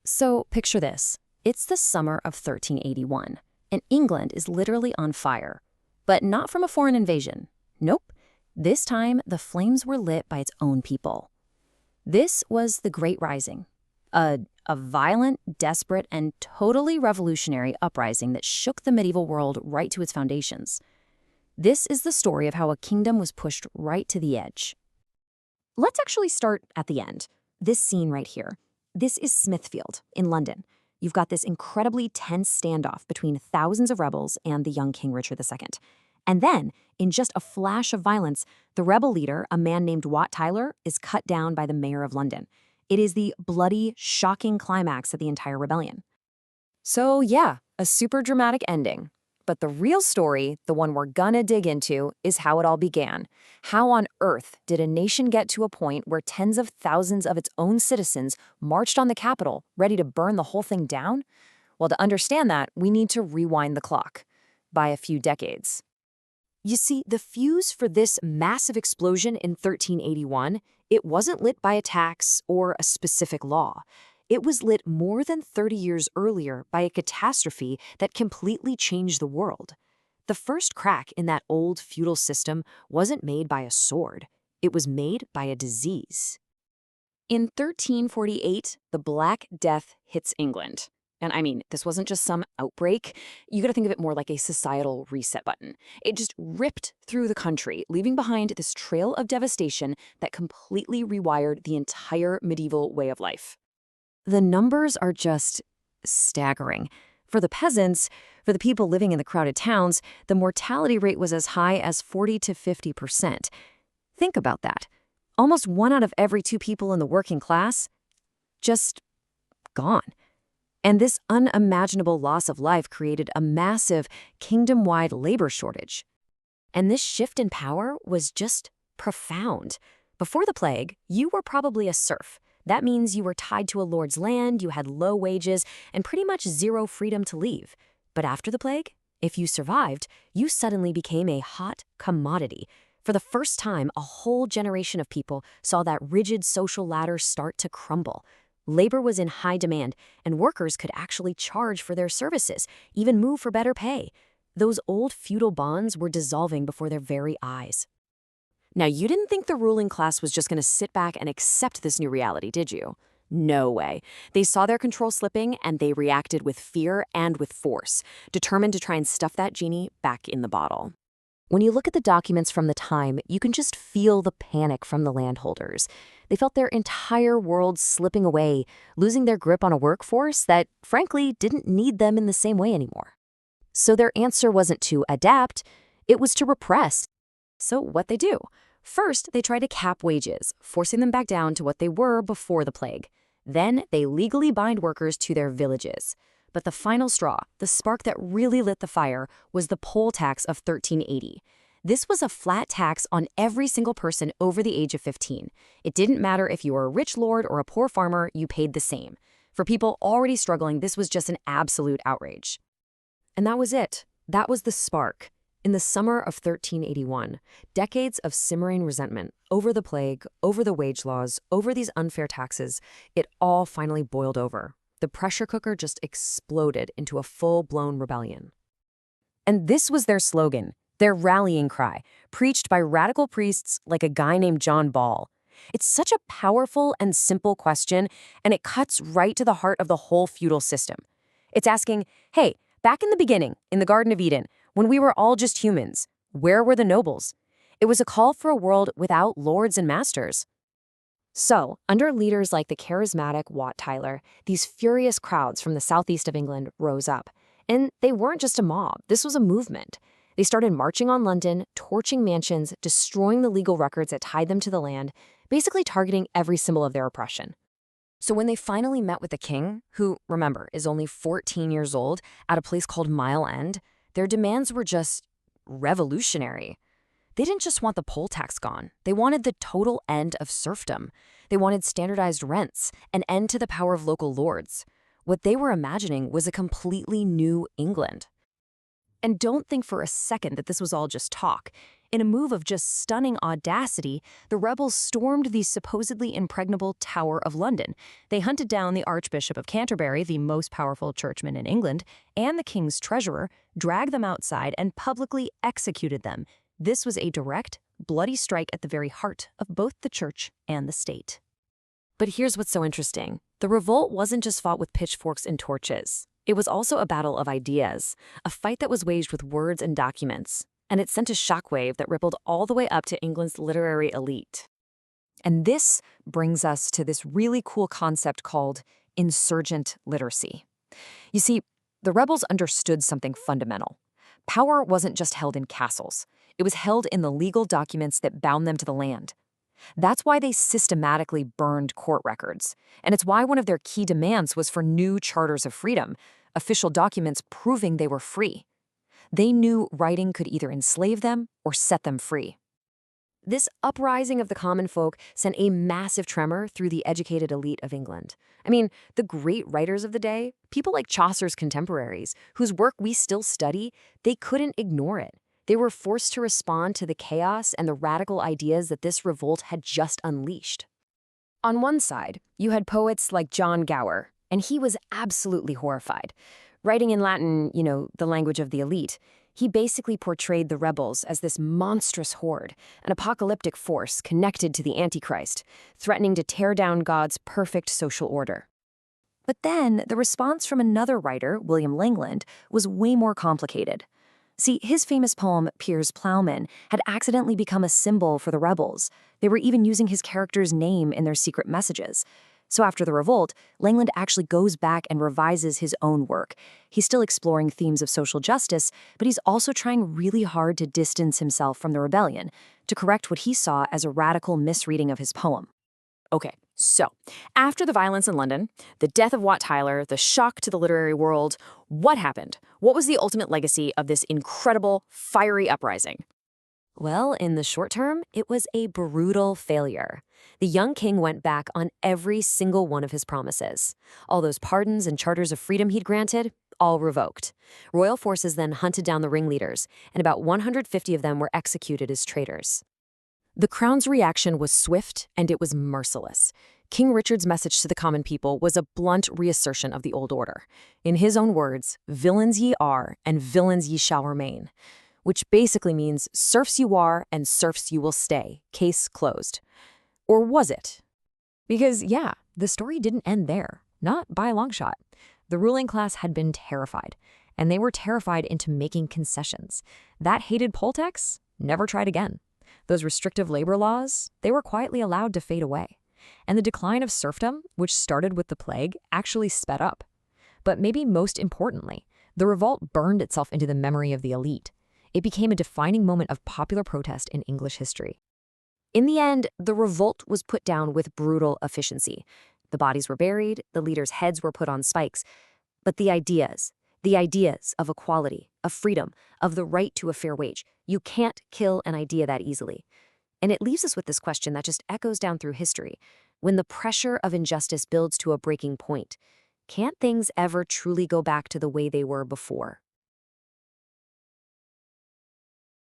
So picture this. It's the summer of 1381, and England is literally on fire. But not from a foreign invasion. Nope. This time, the flames were lit by its own people. This was the Great Rising, a violent, desperate, and totally revolutionary uprising that shook the medieval world right to its foundations. This is the story of how a kingdom was pushed right to the edge. Let's actually start at the end. This scene right here. This is Smithfield in London. You've got this incredibly tense standoff between thousands of rebels and the young King Richard II. And then, in just a flash of violence, the rebel leader, a man named Wat Tyler, is cut down by the mayor of London. It is the bloody, shocking climax of the entire rebellion. So yeah, a super dramatic ending. But the real story, the one we're gonna dig into, is how it all began. How on earth did a nation get to a point where tens of thousands of its own citizens marched on the Capitol, ready to burn the whole thing down? Well, to understand that, we need to rewind the clock by a few decades. You see, the fuse for this massive explosion in 1381, it wasn't lit by a tax or a specific law. It was lit more than 30 years earlier by a catastrophe that completely changed the world. The first crack in that old feudal system wasn't made by a sword. It was made by a disease. In 1348, the Black Death hits England. And I mean, this wasn't just some outbreak. You gotta think of it more like a societal reset button. It just ripped through the country, leaving behind this trail of devastation that completely rewired the entire medieval way of life. The numbers are just staggering. For the peasants, for the people living in the crowded towns, the mortality rate was as high as 40 to 50%. Think about that. Almost 1 out of every 2 people in the working class, just gone. And this unimaginable loss of life created a massive kingdom-wide labor shortage. And this shift in power was just profound. Before the plague, you were probably a serf. That means you were tied to a lord's land, you had low wages, and pretty much zero freedom to leave. But after the plague, if you survived, you suddenly became a hot commodity. For the first time, a whole generation of people saw that rigid social ladder start to crumble. Labor was in high demand, and workers could actually charge for their services, even move for better pay. Those old feudal bonds were dissolving before their very eyes. Now, you didn't think the ruling class was just going to sit back and accept this new reality, did you? No way. They saw their control slipping, and they reacted with fear and with force, determined to try and stuff that genie back in the bottle. When you look at the documents from the time, you can just feel the panic from the landholders. They felt their entire world slipping away, losing their grip on a workforce that, frankly, didn't need them in the same way anymore. So their answer wasn't to adapt, it was to repress. So what'd they do? First, they tried to cap wages, forcing them back down to what they were before the plague. Then they legally bind workers to their villages. But the final straw, the spark that really lit the fire, was the poll tax of 1380. This was a flat tax on every single person over the age of 15. It didn't matter if you were a rich lord or a poor farmer, you paid the same. For people already struggling, this was just an absolute outrage. And that was it. That was the spark. In the summer of 1381, decades of simmering resentment over the plague, over the wage laws, over these unfair taxes, it all finally boiled over. The pressure cooker just exploded into a full-blown rebellion. And this was their slogan, their rallying cry, preached by radical priests like a guy named John Ball. It's such a powerful and simple question, and it cuts right to the heart of the whole feudal system. It's asking, hey, back in the beginning, in the Garden of Eden, when we were all just humans, where were the nobles? It was a call for a world without lords and masters. So, under leaders like the charismatic Wat Tyler, these furious crowds from the southeast of England rose up. And they weren't just a mob, this was a movement. They started marching on London, torching mansions, destroying the legal records that tied them to the land, basically targeting every symbol of their oppression. So when they finally met with the king, who, remember, is only 14 years old, at a place called Mile End, their demands were just revolutionary. They didn't just want the poll tax gone. They wanted the total end of serfdom. They wanted standardized rents, an end to the power of local lords. What they were imagining was a completely new England. And don't think for a second that this was all just talk. In a move of just stunning audacity, the rebels stormed the supposedly impregnable Tower of London. They hunted down the Archbishop of Canterbury, the most powerful churchman in England, and the king's treasurer, dragged them outside, and publicly executed them. This was a direct, bloody strike at the very heart of both the church and the state. But here's what's so interesting. The revolt wasn't just fought with pitchforks and torches. It was also a battle of ideas, a fight that was waged with words and documents, and it sent a shockwave that rippled all the way up to England's literary elite. And this brings us to this really cool concept called insurgent literacy. You see, the rebels understood something fundamental. Power wasn't just held in castles. It was held in the legal documents that bound them to the land. That's why they systematically burned court records. And it's why one of their key demands was for new charters of freedom, official documents proving they were free. They knew writing could either enslave them or set them free. This uprising of the common folk sent a massive tremor through the educated elite of England. I mean, the great writers of the day, people like Chaucer's contemporaries, whose work we still study, they couldn't ignore it. They were forced to respond to the chaos and the radical ideas that this revolt had just unleashed. On one side, you had poets like John Gower, and he was absolutely horrified. Writing in Latin, the language of the elite, he basically portrayed the rebels as this monstrous horde, an apocalyptic force connected to the Antichrist, threatening to tear down God's perfect social order. But then, the response from another writer, William Langland, was way more complicated. See, his famous poem, Piers Plowman, had accidentally become a symbol for the rebels. They were even using his character's name in their secret messages. So after the revolt, Langland actually goes back and revises his own work. He's still exploring themes of social justice, but he's also trying really hard to distance himself from the rebellion, to correct what he saw as a radical misreading of his poem. Okay, so after the violence in London, the death of Wat Tyler, the shock to the literary world, what happened? What was the ultimate legacy of this incredible, fiery uprising? Well, in the short term, it was a brutal failure. The young king went back on every single one of his promises. All those pardons and charters of freedom he'd granted, all revoked. Royal forces then hunted down the ringleaders, and about 150 of them were executed as traitors. The crown's reaction was swift, and it was merciless. King Richard's message to the common people was a blunt reassertion of the old order. In his own words, "Villains ye are, and villains ye shall remain," which basically means serfs you are and serfs you will stay, case closed. Or was it? Because, yeah, the story didn't end there, not by a long shot. The ruling class had been terrified, and they were terrified into making concessions. That hated poll tax never tried again. Those restrictive labor laws, they were quietly allowed to fade away. And the decline of serfdom, which started with the plague, actually sped up. But maybe most importantly, the revolt burned itself into the memory of the elite. It became a defining moment of popular protest in English history. In the end, the revolt was put down with brutal efficiency. The bodies were buried, the leaders' heads were put on spikes. But the ideas of equality, of freedom, of the right to a fair wage, you can't kill an idea that easily. And it leaves us with this question that just echoes down through history. When the pressure of injustice builds to a breaking point, can't things ever truly go back to the way they were before?